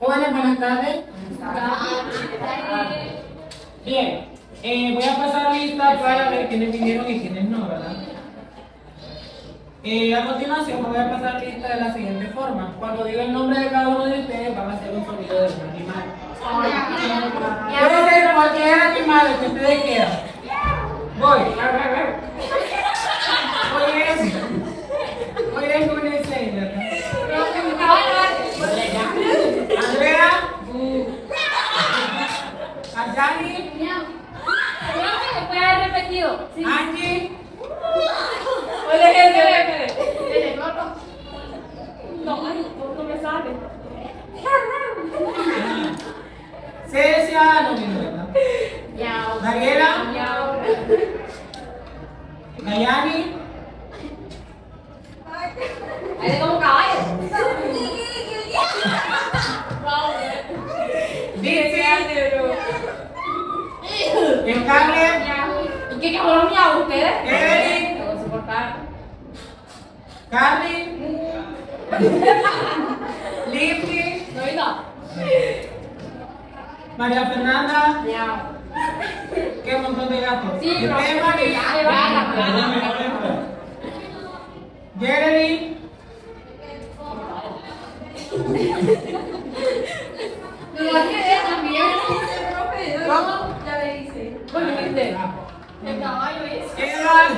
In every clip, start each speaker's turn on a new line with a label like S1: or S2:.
S1: Jóvenes, buenas tardes. Bien, voy a pasar lista para ver quiénes vinieron y quiénes no, ¿verdad? A continuación, me voy a pasar lista de la siguiente forma. Cuando diga el nombre de cada uno de ustedes, van a hacer un sonido de un animal. Puede ser cualquier animal que ustedes quieran. Voy. Voy con el 6, ¿verdad? Andrea. Ayani.
S2: Después haber repetido.
S1: Angie.
S2: No me sale.
S1: Cecia, no vino, ¿verdad? Daniela. Nayani.
S2: Ahí como caballo.
S1: Dice. Scarlett.
S2: ¿Y qué cabrón me hago ustedes?
S1: Evelyn.
S2: Te voy a soportar.
S1: Carly. Lifty.
S2: No vino.
S1: María Fernanda.
S2: Miau.
S1: Qué montón de gatos.
S2: Sí, pero
S1: Stephanie.
S2: ahí va.
S1: Jeremy.
S2: No lo tiene también.
S1: ¿Cómo?
S2: Ya le hice. ¿Cómo le dijiste? El caballo es.
S1: Edward.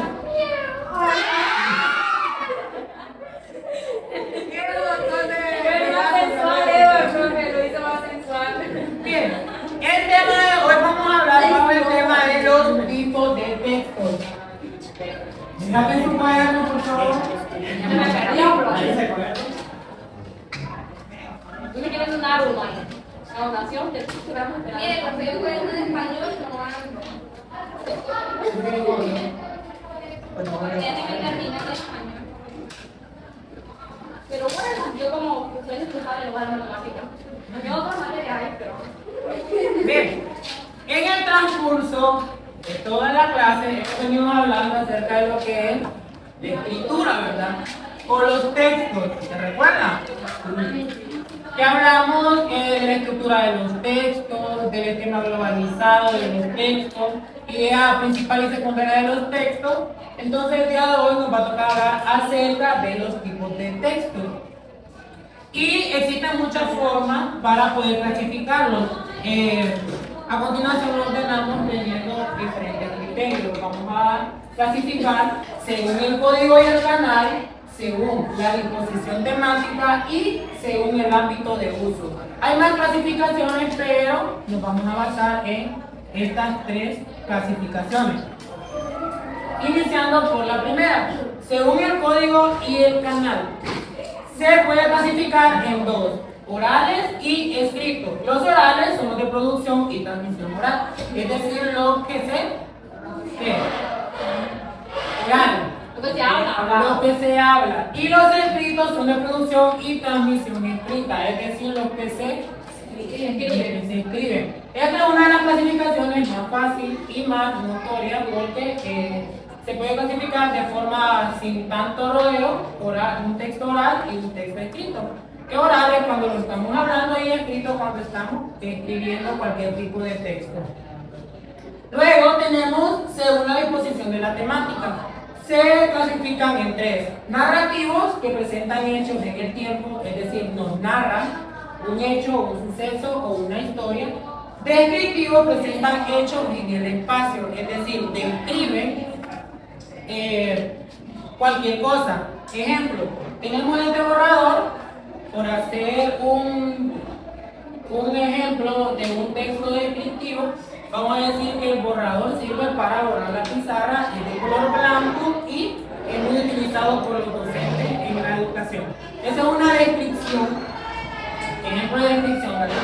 S1: Qué montón de gatos.
S2: Lo hizo más sensual.
S1: Bien, el tema de hoy vamos a hablar sobre el tema de los tipos de textos. Saquen su cuaderno, por favor.
S2: Tú me quieres un árbol, la oración de tu programa. Mire, cuando yo juego en español, no hablo. Tiene que terminar en español. Pero bueno, yo como soy responsable, lo voy a dar matemática. En otras materias hay, pero.
S1: Bien, en el transcurso de toda la clase hemos venido hablando acerca de lo que es la escritura, ¿verdad? O los textos, ¿se recuerdan? Que hablamos de la estructura de los textos, del esquema globalizado de los textos, idea principal y secundaria de los textos. Entonces el día de hoy nos va a tocar hablar acerca de los tipos de textos. Y existen muchas formas para poder clasificarlos. A continuación lo ordenamos teniendo diferentes criterios. Vamos a clasificar según el código y el canal, según la disposición temática y según el ámbito de uso. Hay más clasificaciones, pero nos vamos a basar en estas tres clasificaciones. Iniciando por la primera, según el código y el canal. Se puede clasificar en dos, orales y escritos. Los orales son los de producción y transmisión oral, es decir, los que se oral. Lo que se habla. Y los escritos son de producción y transmisión escrita, es decir, los que se escriben. Esta es una de las clasificaciones más fácil y más notoria porque se puede clasificar de forma sin tanto rodeo, un texto oral y un texto escrito. Que oral es cuando lo estamos hablando y escrito cuando estamos escribiendo cualquier tipo de texto. Luego tenemos según la disposición de la temática. Se clasifican en tres: narrativos, que presentan hechos en el tiempo, es decir, nos narran un hecho, un suceso o una historia. Descriptivos, presentan hechos en el espacio, es decir, describen cualquier cosa. Ejemplo, tenemos este borrador, por hacer un ejemplo de un texto descriptivo. Vamos a decir que el borrador sirve para borrar la pizarra, es de color blanco y es muy utilizado por los docentes en la educación. Esa es una descripción, ejemplo de descripción, ¿verdad?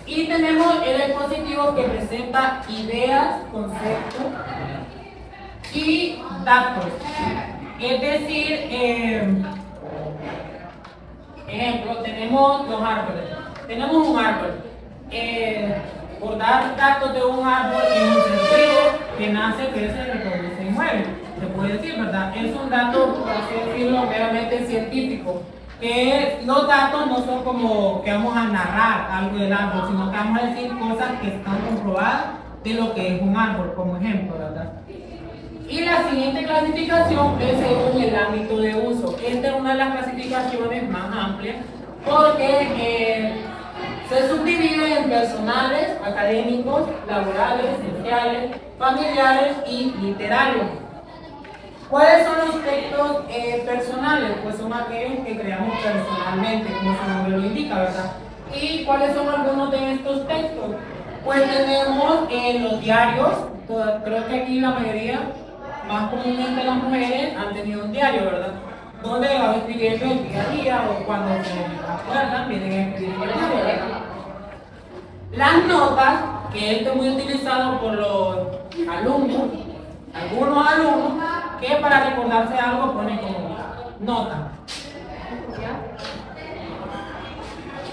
S1: Y tenemos el expositivo, que presenta ideas, conceptos y datos. Es decir, ejemplo, tenemos los árboles. Tenemos un árbol. Por dar datos de un árbol en un sentido que nace, crece, reproduce y muere. Se puede decir, ¿verdad? Es un dato, por así decirlo, meramente científico. que los datos no son como que vamos a narrar algo del árbol, sino que vamos a decir cosas que están comprobadas de lo que es un árbol, como ejemplo, ¿verdad? Y la siguiente clasificación es según el ámbito de uso. Esta es una de las clasificaciones más amplias porque se subdivide en personales, académicos, laborales, sociales, familiares y literarios. ¿Cuáles son los textos personales? Pues son aquellos que creamos personalmente, como su nombre lo indica, ¿verdad? ¿Y cuáles son algunos de estos textos? Pues tenemos los diarios, creo que aquí la mayoría, más comúnmente las mujeres, han tenido un diario, ¿verdad? Donde van escribiendo el día a día o cuando se acuerdan, vienen a escribir el diario, ¿verdad? Las notas, que esto es muy utilizado por los alumnos, algunos alumnos, que para recordarse algo ponen como nota.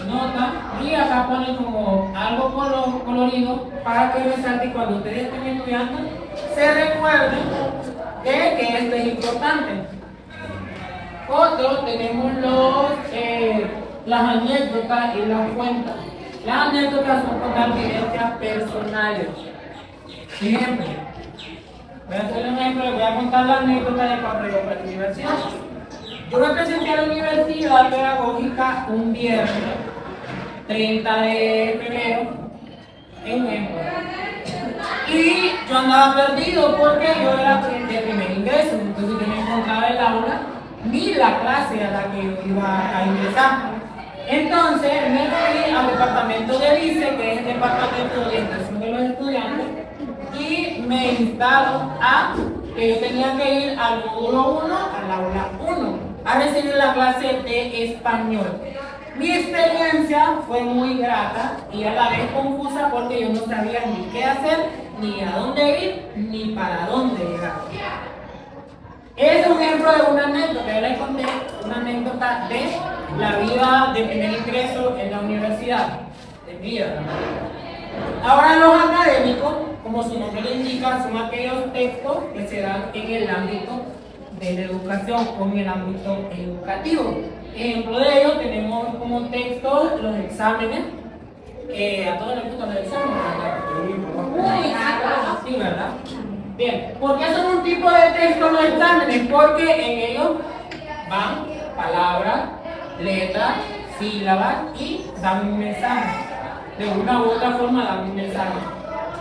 S1: Nota, y acá ponen como algo colorido para que resalte cuando ustedes estén estudiando, se recuerden que esto es importante. Otro, tenemos las anécdotas y las cuentas. Las anécdotas son contar vivencias personales. Ejemplo. Voy a hacer un ejemplo, les voy a contar la anécdota de cuando yo fui a la universidad. Yo me presenté a la universidad pedagógica un viernes, 30 de febrero, en ejemplo. Y yo andaba perdido porque yo era de primer ingreso, entonces yo me encontraba en el aula ni la clase a la que yo iba a ingresar. Entonces me fui al departamento de ICE, que es el departamento de orientación de los estudiantes, y me instaron a que yo tenía que ir al módulo 1, al aula 1, a recibir la clase de español. Mi experiencia fue muy grata y a la vez confusa porque yo no sabía ni qué hacer, ni a dónde ir, ni para dónde llegar. Es un ejemplo de una anécdota. Yo les conté una anécdota de la vida de primer ingreso en la universidad, de vida. Ahora los académicos, como su nombre lo indica, son aquellos textos que se dan en el ámbito de la educación o en el ámbito educativo. Ejemplo de ello, tenemos como textos los exámenes, a todos les gustan los exámenes, ¿verdad? Sí, ¿verdad? Bien, ¿por qué son un tipo de texto los exámenes? Porque en ellos van palabras, letras, sílabas y dan un mensaje. De una u otra forma dan un mensaje.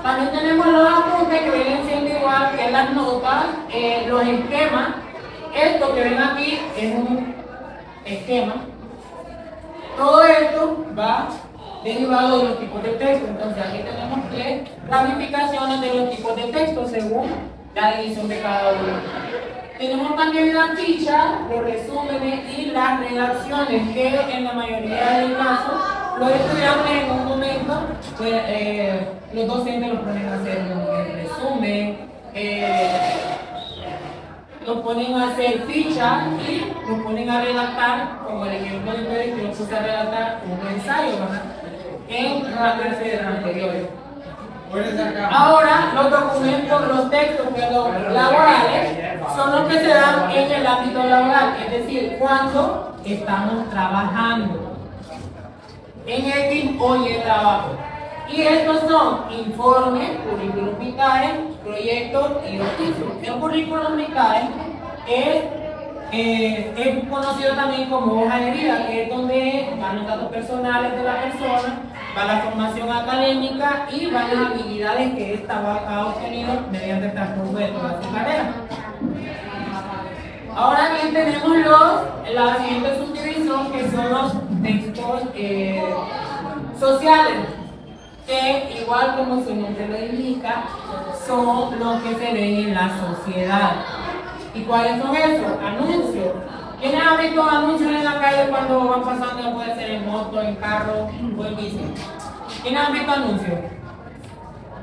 S1: También tenemos los apuntes que vienen siendo igual que las notas, los esquemas. Esto que ven aquí es un esquema. Todo esto va derivado de los tipos de texto. Entonces aquí tenemos tres ramificaciones de los tipos de texto según la división de cada uno. Tenemos también la ficha, los resúmenes y las redacciones, que en la mayoría de los casos los estudiantes en un momento, pues, los docentes los ponen a hacer un resumen, los ponen a hacer fichas y los ponen a redactar, como el ejemplo de ustedes que los puse a redactar un ensayo, ¿verdad? En la clase de anteriores. Ahora, los documentos, los textos, laborales, son los que se dan en el ámbito laboral, es decir, cuando estamos trabajando en X o Y trabajo. Y estos son informes, currículum vitae, proyectos y oficios. El currículum vitae es conocido también como hoja de vida, que es donde van los datos personales de la persona, va la formación académica y van las habilidades que ésta ha obtenido mediante el transcurso de toda su carrera. Ahora bien, tenemos la siguiente subdivisión, que son los textos sociales, que igual como su nombre lo indica, son los que se ven en la sociedad. ¿Y cuáles son esos? Anuncios. ¿Quiénes han visto anuncios en la calle cuando van pasando? Puede ser en moto, en carro o en bici. ¿Quiénes han visto anuncios?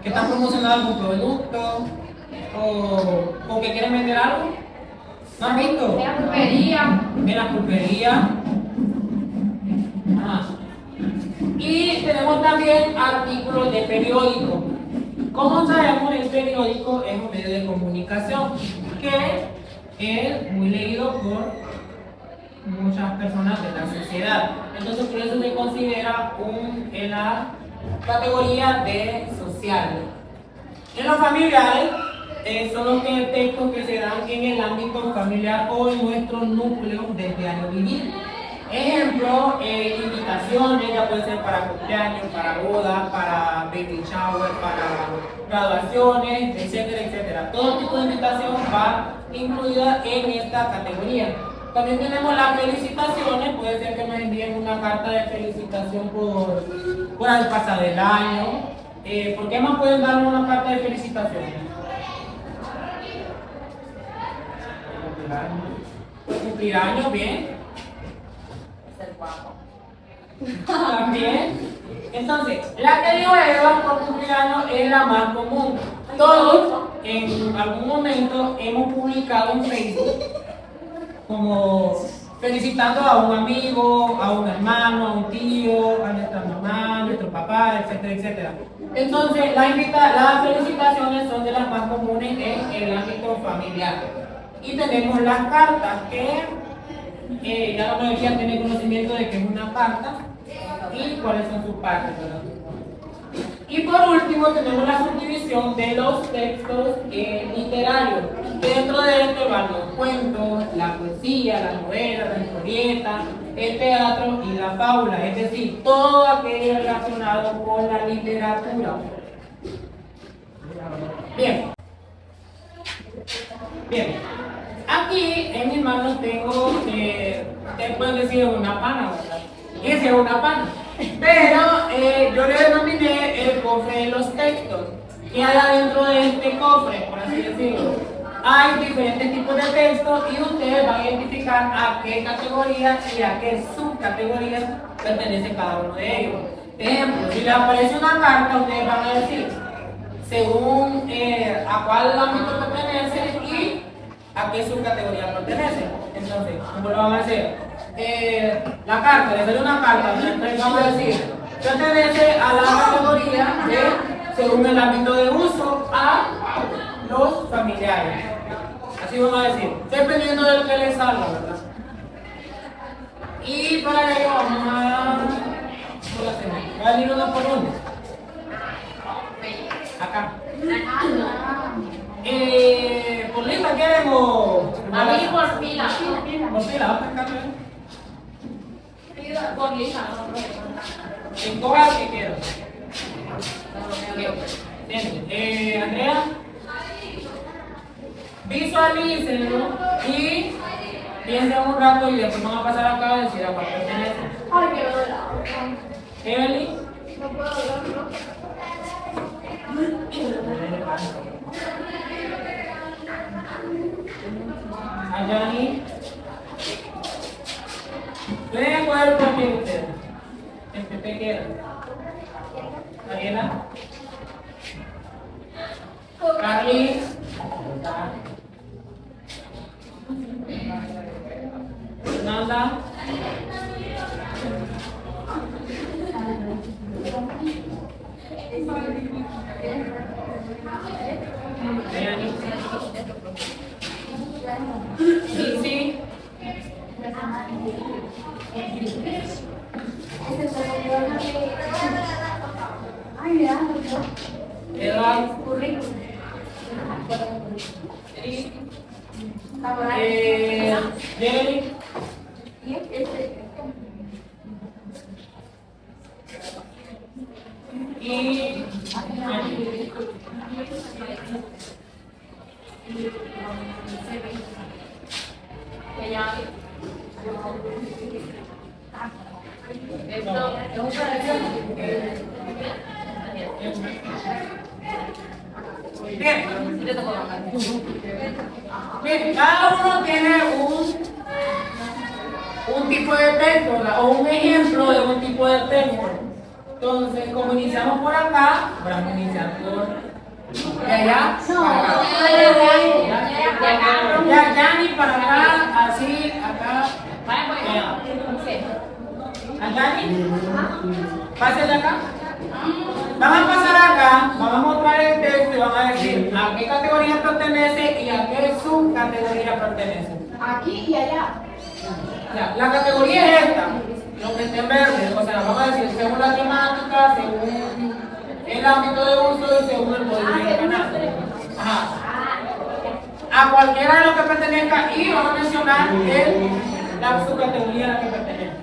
S1: ¿Que están promocionando algún producto? ¿O que quieren vender algo? ¿No han visto?
S2: De la pulpería.
S1: De la pulpería. Ah. Y tenemos también artículos de periódico. Como sabemos, el periódico es un medio de comunicación que es muy leído por muchas personas de la sociedad. Entonces por eso se considera en la categoría de social. En los familiares son los textos que se dan en el ámbito familiar o en nuestro núcleo del diario vivir. Ejemplo, invitaciones, ya puede ser para cumpleaños, para bodas, para baby shower, para graduaciones, etcétera, etcétera. Todo tipo de invitación va incluida en esta categoría. También tenemos las felicitaciones, puede ser que nos envíen una carta de felicitación por el pasado del año. ¿Por qué más pueden darnos una carta de felicitación? Por cumplir años, bien. También. Entonces, la que dio Eva por cumpleaños es la más común. Todos en algún momento hemos publicado en Facebook como felicitando a un amigo, a un hermano, a un tío, a nuestra mamá, a nuestro papá, etcétera, etcétera. Entonces, las felicitaciones son de las más comunes en el ámbito familiar. Y tenemos las cartas que ya la mayoría tiene conocimiento de que es una carta y cuáles son sus partes, ¿verdad? Y por último tenemos la subdivisión de los textos literarios. Dentro de esto van los cuentos, la poesía, la novela, la historieta, el teatro y la fábula, es decir, todo aquello relacionado con la literatura. Bien. Bien. Aquí en mis manos tengo, ustedes pueden decir una pana, ¿verdad? Esa es una pana. Pero yo le denominé el cofre de los textos. ¿Qué hay adentro de este cofre, por así decirlo? Hay diferentes tipos de textos y ustedes van a identificar a qué categoría y a qué subcategoría pertenece cada uno de ellos. Ejemplo, si les aparece una carta, ustedes van a decir según a cuál ámbito pertenece y a qué subcategoría pertenece. Entonces, ¿cómo lo van a hacer? La carta, le sale una carta, entonces vamos a decir, pertenece a la categoría de, según el ámbito de uso, a los familiares. Así vamos a decir, dependiendo del que le salga, ¿verdad? Y para ello vamos a venir uno por uno. Acá. ¿Por lista quieren o...?
S2: A mí por fila.
S1: Por fila, vamos a buscarlo.
S2: Por lista.
S1: En coja que quiero. Bien. Andrea. Visualícenlo y piensen un rato y después van a pasar acá a decir a cuál pertenece.
S2: Ay, qué dolor.
S1: Evelyn.
S2: No puedo hablarlo.
S1: Ayani. Pueden poder conmigo ustedes. El que te queda. Mariela. Carly. Nanda. Ayani. Sí. Edward. Jerry. Y bien, cada uno tiene un tipo de texto, ¿verdad? O un ejemplo de un tipo de texto. Entonces, como iniciamos por acá, vamos a iniciar por de allá para acá. Ya, Yanni para acá, así, acá. Yanni, pase de acá. Van a pasar acá, van a mostrar el texto y van a decir a qué categoría pertenece y a qué subcategoría pertenece.
S2: Aquí y allá.
S1: Ya, la categoría es esta, lo que está en verde, o sea, vamos a decir según la temática, según el ámbito de uso y según el movimiento del canal. Ajá. A cualquiera de los que pertenezca y vamos a mencionar la subcategoría a la que pertenece.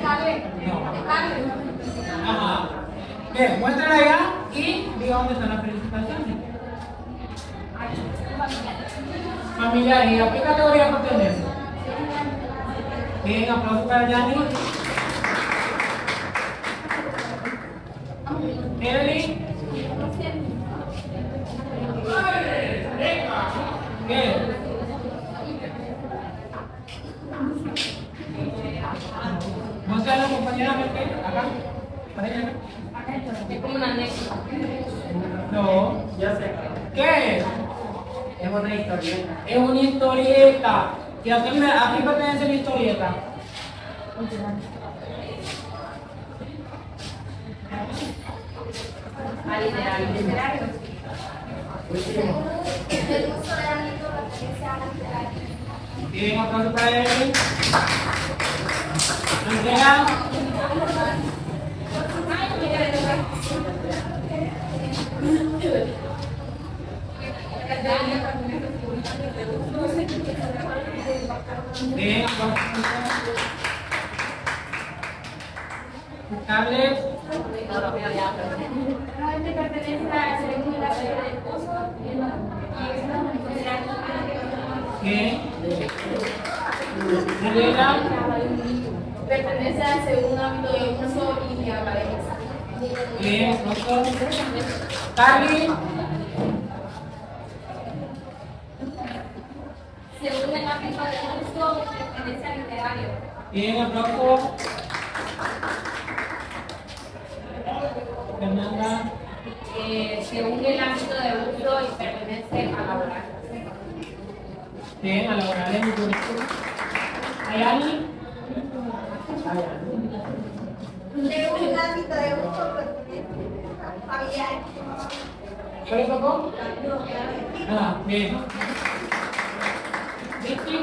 S1: ¿Cuál es? Ajá. Bien, muéstrala allá y diga dónde están las felicitaciones. Familiar, ¿y a qué categoría pertenece? Bien, aplauso para Yanni. Evelyn. Bien. ¿Muestra a la compañera Merkel? Acá.
S2: Es como una anécdota.
S1: No.
S3: Ya sé.
S1: ¿Qué es?
S3: Es una historieta.
S1: Es una historieta. ¿Y a qué pertenece la historieta?
S2: Literario.
S1: Bien, aplauso para él. Andrea. Bien, aplauso. Carles.
S2: Normalmente pertenece a según la fecha de esposo y es una
S1: Bien. Elena.
S2: pertenece al segundo ámbito de uso y apariencia.
S1: Bien, doctor. Carly.
S2: Según el ámbito de uso, pertenece al literario.
S1: Bien, aplauso. Fernanda.
S2: Según el ámbito de uso y pertenece a laboral.
S1: Bien, a la hora de mi currículum. Ayani.
S4: Según el ámbito de uso pertenece a familiar.
S1: ¿Cuál es poco? Ah, bien. Vicky.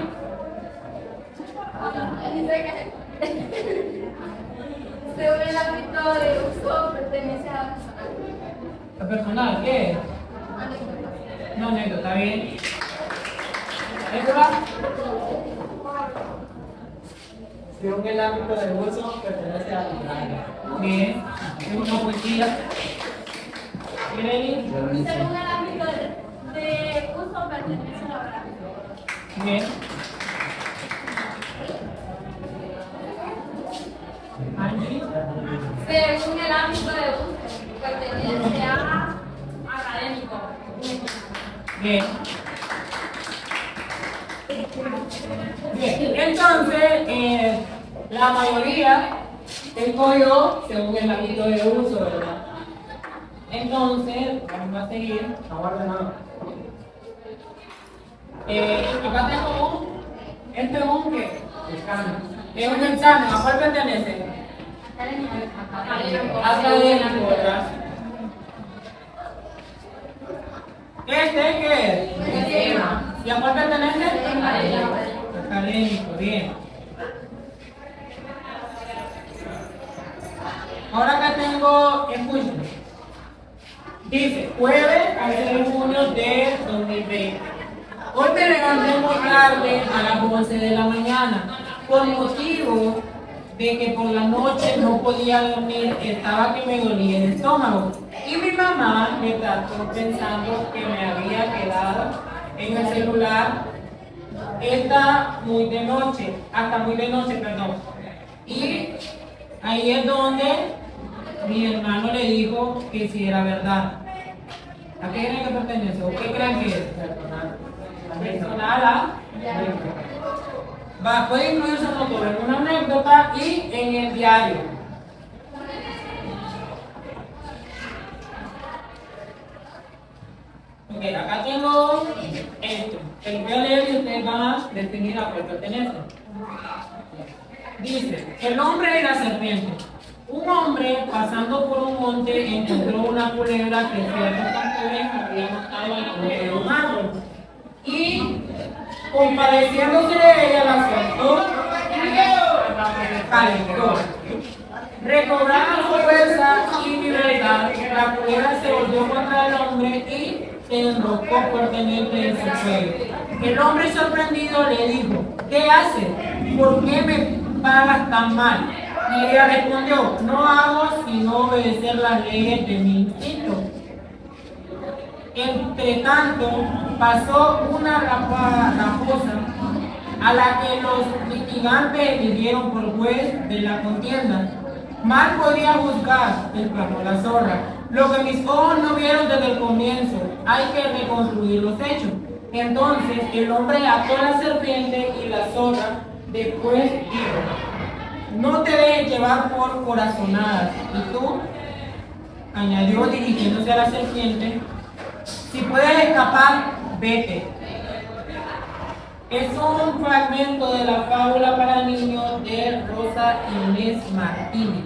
S2: Según el ámbito de uso, pertenece a
S1: La personal, ¿qué es? No, anécdota, bien. ¿Esta? Según el ámbito del uso, pertenece a la literaria. Bien. Es una poesía. Irene.
S2: Según el ámbito de uso, pertenece a laboral.
S1: Bien. Angie.
S2: Según el ámbito de uso, pertenece a académico.
S1: Bien. Bien, entonces, la mayoría tengo yo según el ámbito de uso, ¿verdad? Entonces, vamos a seguir.
S3: Aguarda, no.
S1: Acá tengo este es un ¿qué?
S3: Examen.
S1: Es un examen. ¿A cuál pertenece? Académico, ¿verdad? ¿Este qué es?
S2: Tema.
S1: ¿Y a cuál pertenece?
S2: Académico.
S1: Académico, bien. Ahora acá tengo, escuchen. Dice, jueves al 6 de junio de 2020. Hoy me levanté muy tarde a las 11 de la mañana por motivo de que por la noche no podía dormir, estaba que me dolía el estómago. Y mi mamá me trató pensando que me había quedado en el celular hasta muy de noche, perdón. Y ahí es donde mi hermano le dijo que si era verdad. ¿A qué creen que pertenece? ¿O qué creen que es? Personal, ¿ah? Puede incluirse no todo en una anécdota y en el diario. Ok, acá tengo esto. El voy a leer y ustedes van a definir a cuál pertenece. Dice, el hombre y la serpiente. Un hombre pasando por un monte encontró una culebra que ciertos pastores habían montado al tope de un árbol. Y compadeciéndose de ella la soltó y la calentó. Recobrando su fuerza y libertad, la culebra se volvió contra el hombre y se enroscó fuertemente en su cuello. El hombre sorprendido le dijo, ¿qué haces? ¿Por qué me pagas tan mal? Y ella respondió, no hago sino obedecer las leyes de mi instinto. Entre tanto, pasó una raposa a la que los litigantes eligieron por juez de la contienda. Mal podría juzgar, exclamó la zorra, lo que mis ojos no vieron desde el comienzo. Hay que reconstruir los hechos. Entonces el hombre ató a la serpiente y la zorra. Después dijo, no te dejes llevar por corazonadas. Y tú, añadió dirigiéndose a la serpiente, si puedes escapar, vete. Es un fragmento de la fábula para niños de Rosa Inés Martínez.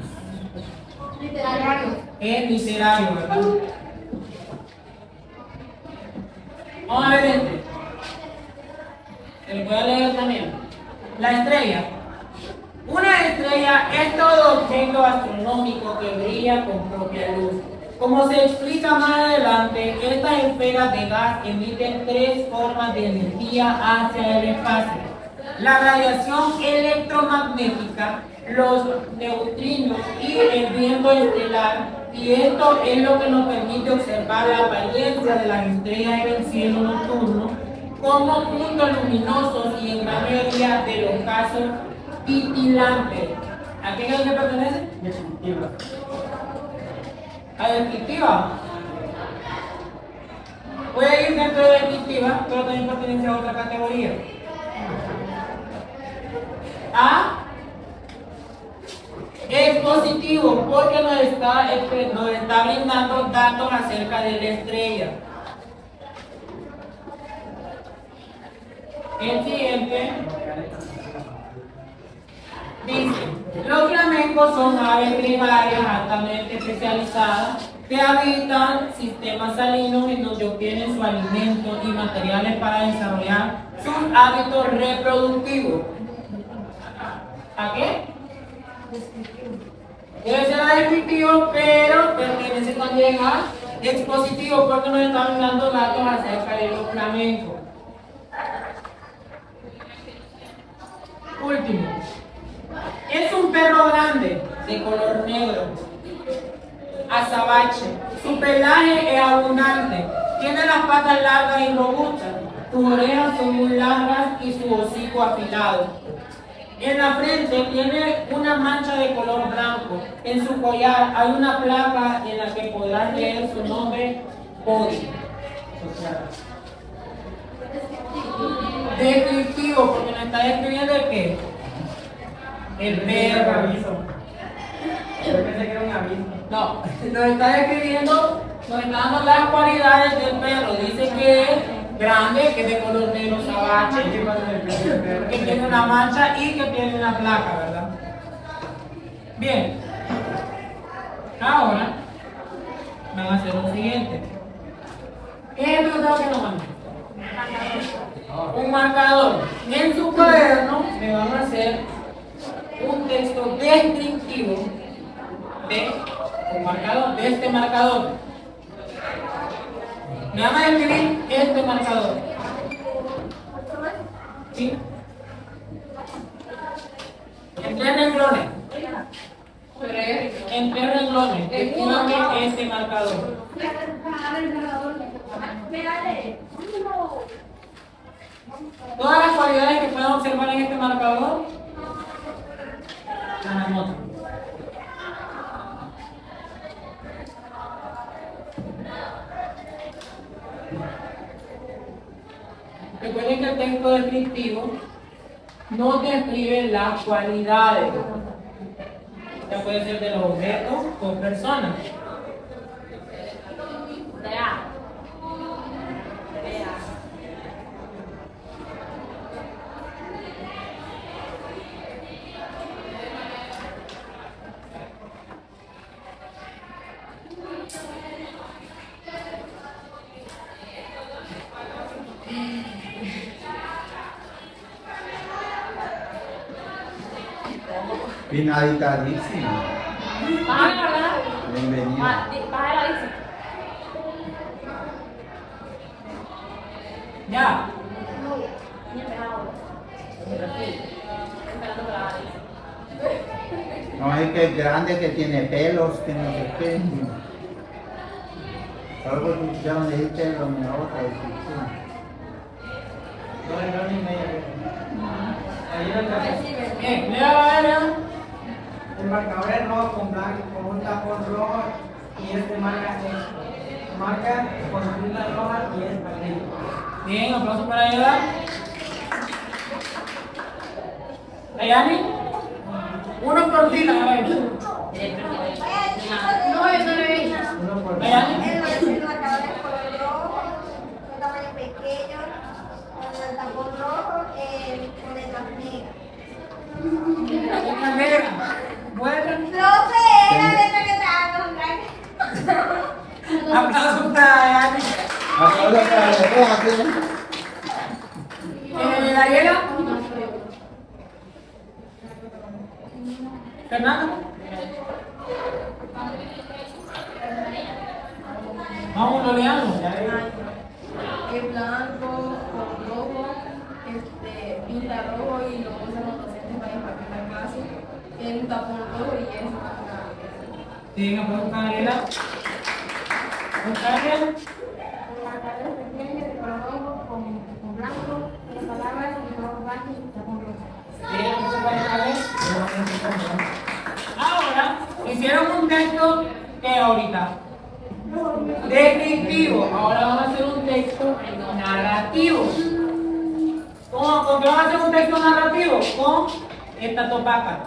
S2: Literario.
S1: Es literario, ¿verdad? Vamos a ver este. Se lo voy a leer también. La estrella. Una estrella es todo objeto astronómico que brilla con propia luz. Como se explica más adelante, estas esferas de gas emiten tres formas de energía hacia el espacio: la radiación electromagnética, los neutrinos y el viento estelar. Y esto es lo que nos permite observar la apariencia de las estrellas en el cielo nocturno como puntos luminosos y en gran mayoría de los casos titilantes. ¿A qué galaxia pertenece?
S3: Descriptiva.
S1: A descriptiva. Puede ir dentro de descriptiva, pero también pertenece a otra categoría. A expositivo, porque nos está brindando datos acerca de la estrella. El siguiente dice, los flamencos son aves gregarias altamente especializadas que habitan sistemas salinos en donde obtienen su alimento y materiales para desarrollar sus hábitos reproductivos. ¿A qué? Debe ser descriptivo, pero pertenece también a expositivo porque nos están dando datos acerca de los flamencos. Último. Es un perro grande, de color negro, azabache. Su pelaje es abundante, tiene las patas largas y robustas, sus orejas son muy largas y su hocico afilado. En la frente tiene una mancha de color blanco. En su collar hay una placa en la que podrás leer su nombre, Body. Descriptivo, porque nos está describiendo el qué. El perro.
S3: Yo pensé que era un aviso.
S1: No, nos está describiendo, nos está dando las cualidades del perro. Dice que es grande, que es de color negro azabache, que tiene una mancha y que tiene una placa, ¿verdad? Bien. Ahora van a hacer lo siguiente. ¿Qué es lo que tengo que tomar? Un marcador. En su cuaderno me van a hacer un texto descriptivo de un marcador, de este marcador. Me van a escribir este marcador. ¿Sí? En 3 renglones. En 3 renglones. Escríbame este marcador. Todas las cualidades que puedan observar en este marcador las anotan. Recuerden que el texto descriptivo no describe las cualidades. Ya puede ser de los objetos o personas.
S5: Finalizadísimo.
S2: Bájame, ¿verdad?
S5: Bienvenido.
S2: Bájame la bici.
S1: Ya.
S2: Ni empezado. Esperando que la haga.
S5: No es que es grande, que tiene pelos, que no sé qué. Algo que ya me dijiste lo mejor que
S3: No, ni media. Ahí en el café.
S1: Bien, lea.
S3: El marcador es rojo con blanco, con un tapón rojo y este marca esto. Marca con punta roja y es amarillo.
S1: Bien, aplauso para ella. Dayani. Uno por ti, Dayani.
S2: No, yo no le vi.
S3: Uno por
S1: Dayani.
S4: El marcador es color rojo, un tamaño pequeño, con el tapón rojo, con letras negras.
S1: Una negra. Bueno.
S4: Profe, era letra que estaba con
S1: Aplauso para Dayani.
S5: Aplausos para los dos aquí.
S1: Daniela. Fernando. Vamos, Loliano.
S6: El blanco con rojo, pinta rojo y lo usan los docentes para impartir la clase. Tiene un tapón rojo y es una.
S1: Bien, aplauso para Daniela. Daniela.
S6: Marcadores pequeños de color rojo con blanco, las palabras de color blanco y tapón rojo.
S1: Bien, aplauso para Daniela. Ahora, hicieron un texto que ahorita. Descriptivo. Ahora vamos a hacer un texto narrativo. ¿Con qué vamos a hacer un texto narrativo? Con esta topaca.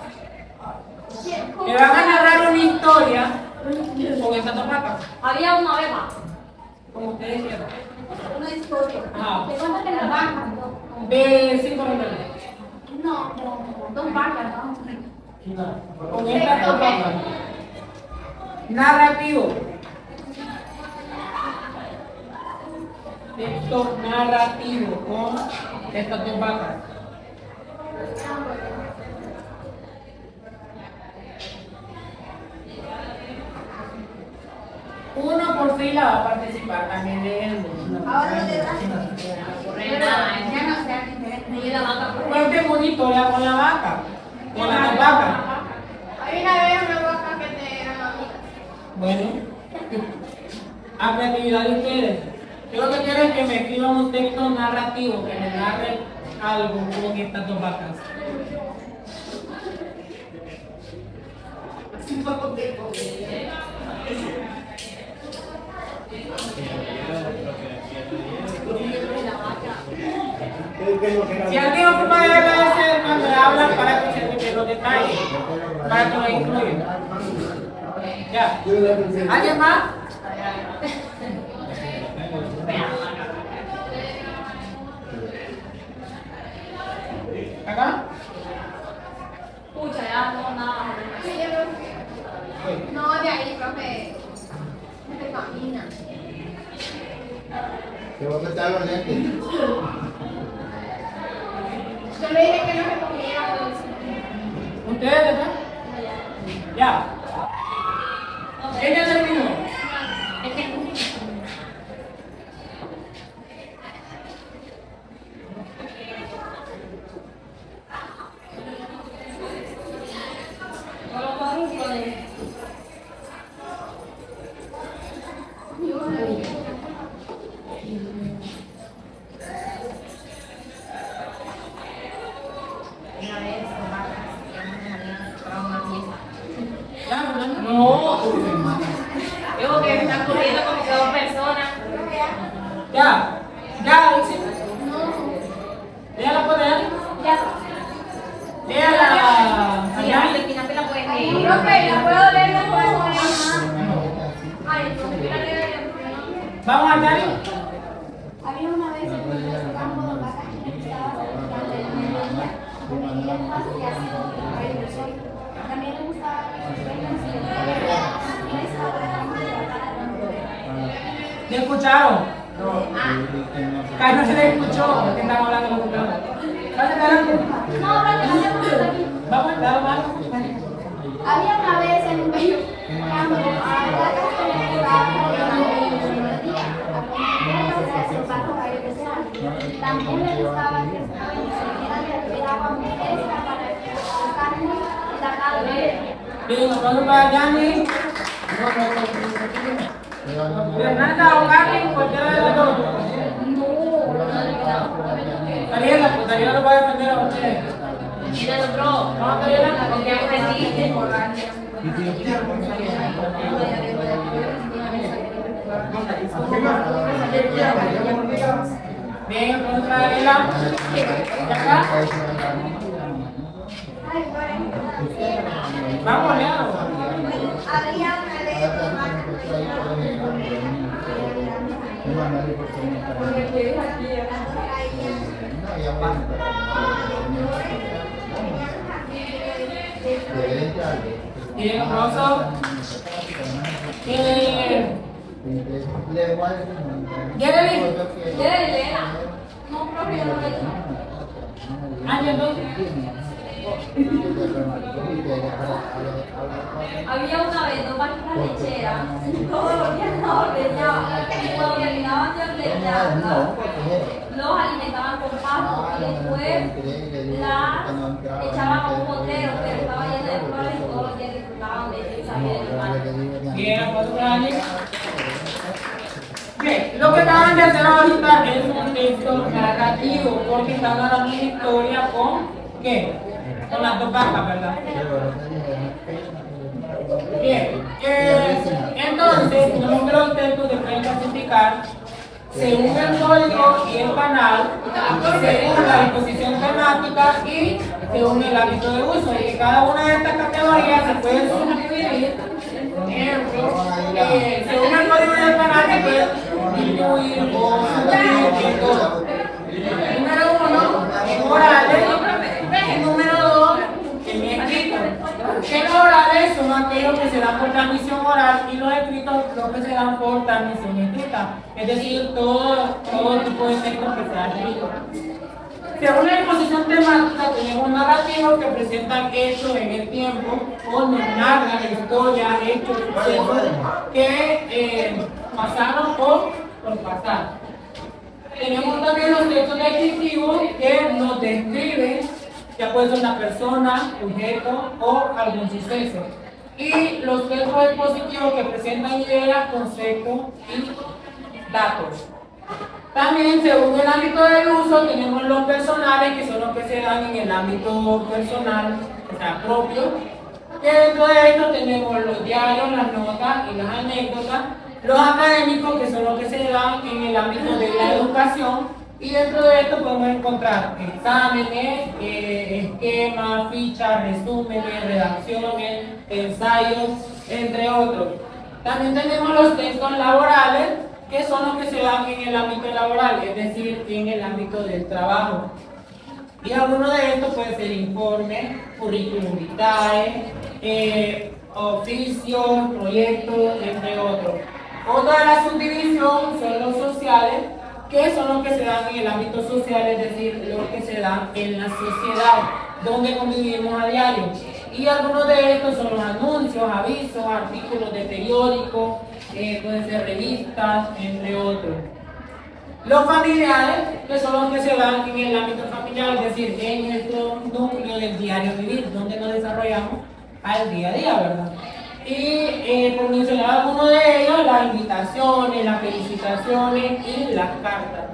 S1: Le van a narrar una historia con esta topaca.
S2: Había una beba.
S1: Como ustedes quieran.
S4: una historia.
S1: Ah,
S2: ¿De cuánto que la vaca?
S1: de 5 minutos.
S2: No, dos vacas, ¿no?
S1: Con esta topaca. Narrativo. Texto narrativo con estas dos vacas. Uno por fila va a participar también de él.
S4: Ahora le das.
S2: Ya no sea diferente. Y la vaca por
S1: Cuente una historia con la vaca. Con la dos vacas.
S6: Hay una vez una vaca que te eran amigas.
S1: Bueno, a creatividad de ustedes. Yo lo que quiero es que me escriban un texto narrativo que me narre algo con estas dos vacas. Si alguien ocupa de agradecer cuando le hablan para que se escuchen los detalles, para que lo incluyan. Ya. ¿Alguien más? ¿Acá?
S2: Pucha, ya no, nada.
S6: No, de ahí, profe. No te imaginas.
S5: Te voy a quitar los lentes.
S6: Yo le dije que no me comiera dulce.
S1: ¿Ustedes acá? Ya. ¿Quién ya terminó?
S2: Es que
S6: Una vez con vacas, para una fiesta.
S1: Ya, Fernando. No.
S2: digo que me están corriendo como que dos personas.
S1: Ya. Ya, Alexis. Léala por ahí.
S2: Ya.
S1: Léala.
S2: Sí,
S1: Allá.
S2: al final te la puedes leer.
S6: Profe, ¿la puedo leer después? Ay, profe, la leo después.
S1: Vamos allá.
S4: Había una vez en nuestro campo de vacas que estaba cerca del mediodía, comía pasto y así el sol. También le gustaba que sus reinas y esa hora
S1: ¿Le escucharon? Ay, no se le escuchó porque estamos hablando con los computadores. Pásate adelante.
S2: No, pero te la hacemos aquí.
S1: Vamos, dale más. Bien, aplauso para Yanni. Fernanda o Carmen, cualquiera de las dos. Ariela, pues Ariela lo va a defender a ustedes.
S2: ¿Y del otro?
S1: ¿No, Ariela?
S2: Porque aprendiste.
S1: Bien, aplauso para Ariela. ¿Y acá? Vamos, Leo.
S4: Había una ley
S1: Bien, aplauso. Jeremy.
S2: Elena. No, profe, yo no lo he hecho.
S1: Ángel, entonces.
S2: Había una vez dos máquinas lecheras, todos los días las ordeñaban. Cuando terminaban de ordeñarlas, los alimentaban con pasto y después las echaban a un potero que estaba lleno de flores y todos los días disfrutaban de esa vida del mar.
S1: Bien, aplauso para Ángel. Bien, lo que acaban de hacer ahorita es un texto narrativo, porque están hablando una historia con ¿qué? Con las dos vacas, ¿verdad? Bien, entonces tenemos que los textos se pueden clasificar según el código y el canal, según la disposición temática y según el hábito de uso. Y cada una de estas categorías se puede subdividir. Ejemplo, según el código y el canal se puede distribuir o subdividir en dos. Número 1, en orales. Y número 2, en escrito. Que los orales son aquellos que se dan por transmisión oral y los escritos los que se dan por transmisión escrita. Es decir, todo tipo de textos que se han escrito. Según la disposición temática, tenemos narrativos que presentan hechos en el tiempo o nos narran historias, hechos, sucesos que pasaron por pasar. Tenemos también los textos descriptivos que nos describen, ya puede ser una persona, objeto o algún suceso. Y los textos expositivos que presentan ideas, conceptos y datos. También, según el ámbito del uso, tenemos los personales, que son los que se dan en el ámbito personal, o sea, propio. Que dentro de esto tenemos los diarios, las notas y las anécdotas. Los académicos, que son los que se dan en el ámbito de la educación. Y dentro de esto podemos encontrar exámenes, esquemas, fichas, resúmenes, redacciones, ensayos, entre otros. También tenemos los textos laborales, que son los que se dan en el ámbito laboral, es decir, en el ámbito del trabajo. Y alguno de estos puede ser informe, currículum vitae, oficios, proyectos, entre otros. Otra de la subdivisión son los sociales, que son los que se dan en el ámbito social, es decir, los que se dan en la sociedad, donde convivimos a diario. Y algunos de estos son los anuncios, avisos, artículos de periódicos, pueden ser revistas, entre otros. Los familiares, que son los que se dan en el ámbito familiar, es decir, en nuestro núcleo del diario vivir, donde nos desarrollamos al día a día, ¿verdad? Y por mencionar algunos de ellos, las invitaciones, las felicitaciones y las cartas.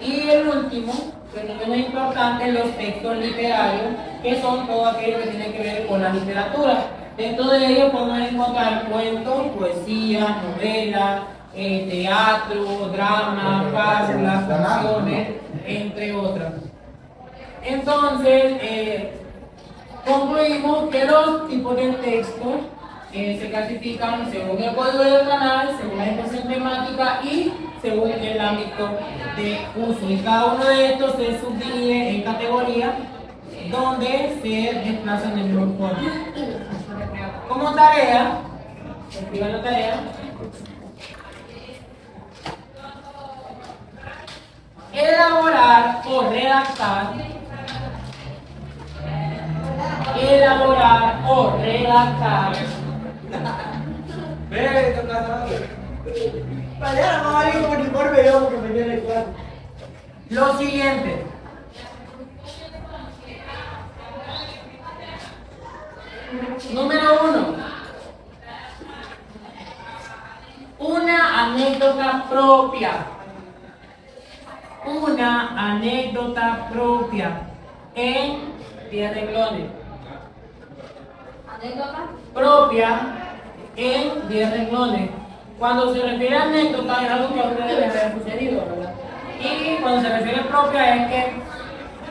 S1: Y el último, pero no menos importante, los textos literarios, que son todo aquello que tiene que ver con la literatura. Dentro de ellos podemos encontrar cuentos, poesía, novelas, teatro, drama, fábulas, canciones, entre otras. Entonces, concluimos que los tipos de textos se clasifican según el código del canal, según la disposición temática y según el ámbito de uso. Y cada uno de estos se subdivide en categorías donde se desplazan en los formas. Como tarea, escriban la tarea. Elaborar o redactar. Elaborar o redactar.
S3: Mañana no va a ir con uniforme yo porque me viene claro.
S1: Lo siguiente. Número 1. Una anécdota propia. Una anécdota propia en 10 renglones.
S2: Anécdota.
S1: Propia en 10 renglones. Cuando se refiere a anécdota es algo que a ustedes les haya sucedido, ¿verdad? Y cuando se refiere a propia es que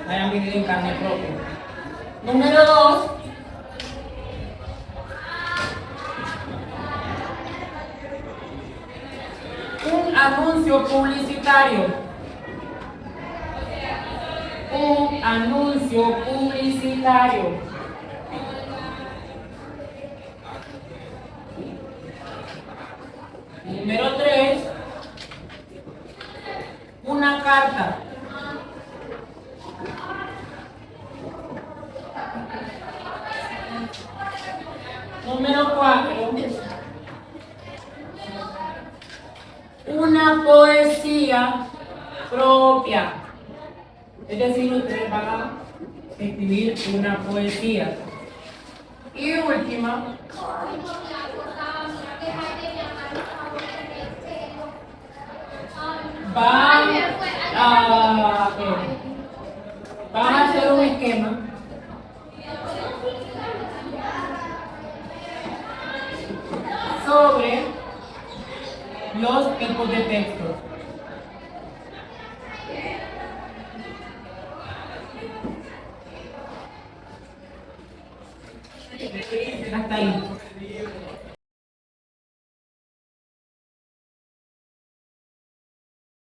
S1: hayan vivido en carne propia. Número 2. Un anuncio publicitario. Un anuncio publicitario. Número 3. Una carta. Número 4. Una poesía propia. Es decir, ustedes van a escribir una poesía. Y última, van a hacer un esquema sobre los tipos de textos. Hasta ahí.